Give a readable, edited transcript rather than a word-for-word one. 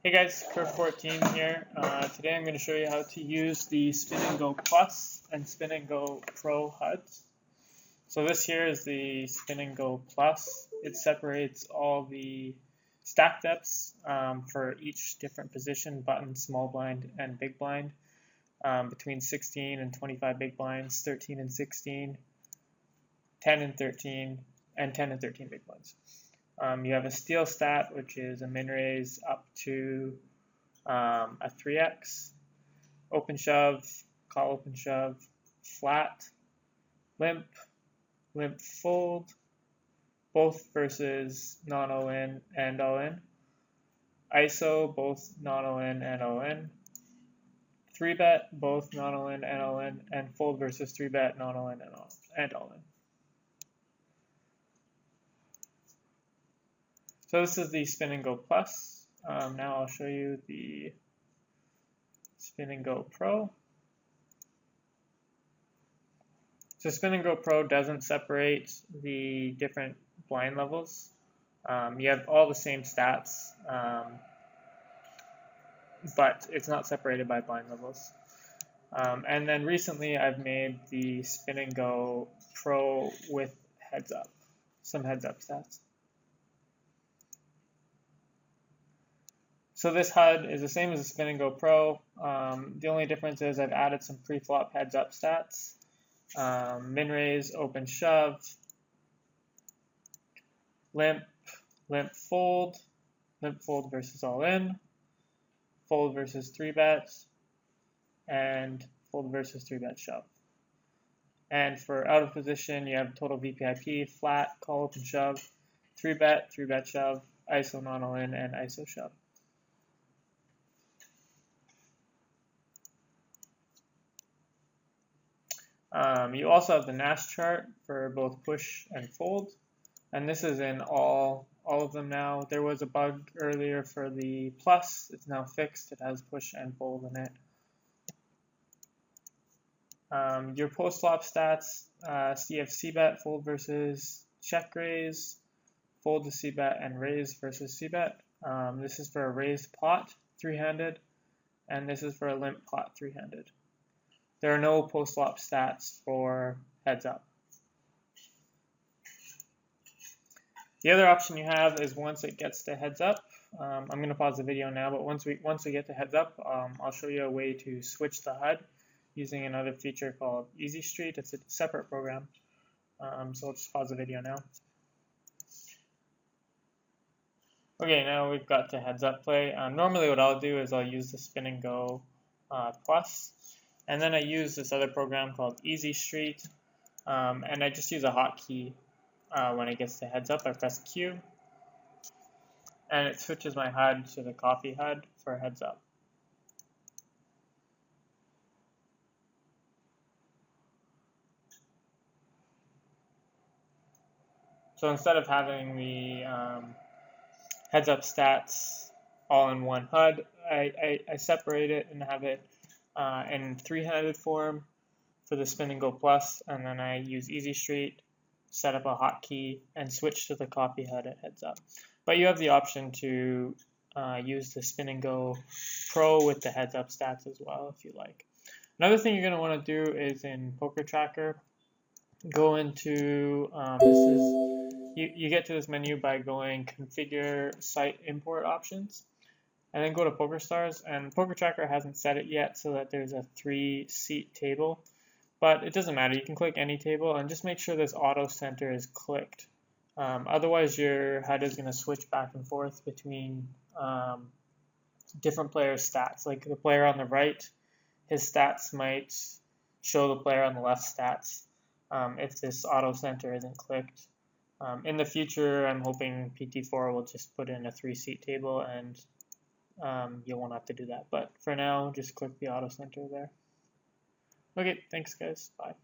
Hey guys, Curve14 here. Today I'm going to show you how to use the Spin Go Plus and Spin Go Pro HUDs. So this here is the Spin Go Plus. It separates all the stack depths for each different position, button, small blind, and big blind, between 16 and 25 big blinds, 13 and 16, 10 and 13, and 10 and 13 big blinds. You have a steel stat, which is a min raise up to a 3x, open shove, call open shove, flat, limp, limp fold, both versus non all in and all in, ISO, both non all in and all in, 3-bet, both non all in and all in, and fold versus 3-bet, non all in and all in. So this is the Spin Go Plus. Now I'll show you the Spin Go Pro. So Spin Go Pro doesn't separate the different blind levels. You have all the same stats, but it's not separated by blind levels. And then recently I've made the Spin Go Pro with heads up, some heads up stats. So this HUD is the same as the Spin Go Pro. The only difference is I've added some pre-flop heads-up stats. Min raise, open shove, limp fold versus all in, fold versus 3-bet, and fold versus 3-bet shove. And for out of position, you have total VPIP, flat, call open shove, 3-bet, 3-bet shove, ISO non all in, and ISO shove. You also have the Nash chart for both push and fold, and this is in all of them now. There was a bug earlier for the Plus. It's now fixed. It has push and fold in it. Your post-flop stats, you have C-bet, fold versus check raise, fold to C-bet, and raise versus C-bet. This is for a raised pot, 3-handed, and this is for a limp pot, 3-handed. There are no post-flop stats for heads up. The other option you have is once it gets to heads up. I'm going to pause the video now, but once we get to heads up, I'll show you a way to switch the HUD using another feature called Easy Street. It's a separate program. So I'll just pause the video now. Okay, now we've got to heads up play. Normally what I'll do is I'll use the Spin Go Plus. And then I use this other program called Easy Street, and I just use a hotkey when it gets to heads up. I press Q, and it switches my HUD to the coffee HUD for heads up. So instead of having the heads up stats all in one HUD, I separate it and have it in 3-handed form for the Spin Go Plus, and then I use Easy Street, set up a hotkey, and switch to the coffee HUD at heads up. But you have the option to use the Spin Go Pro with the heads up stats as well if you like. Another thing you're going to want to do is in Poker Tracker, go into you get to this menu by going Configure Site Import Options. And then go to PokerStars, and Poker Tracker hasn't set it yet so that there's a 3-seat table, but it doesn't matter. You can click any table and just make sure this auto center is clicked. Otherwise, your HUD is going to switch back and forth between different players' stats. Like the player on the right, his stats might show the player on the left stats if this auto center isn't clicked. In the future, I'm hoping PT4 will just put in a 3-seat table and you won't have to do that. But for now, just click the auto center there. Okay, thanks guys. Bye.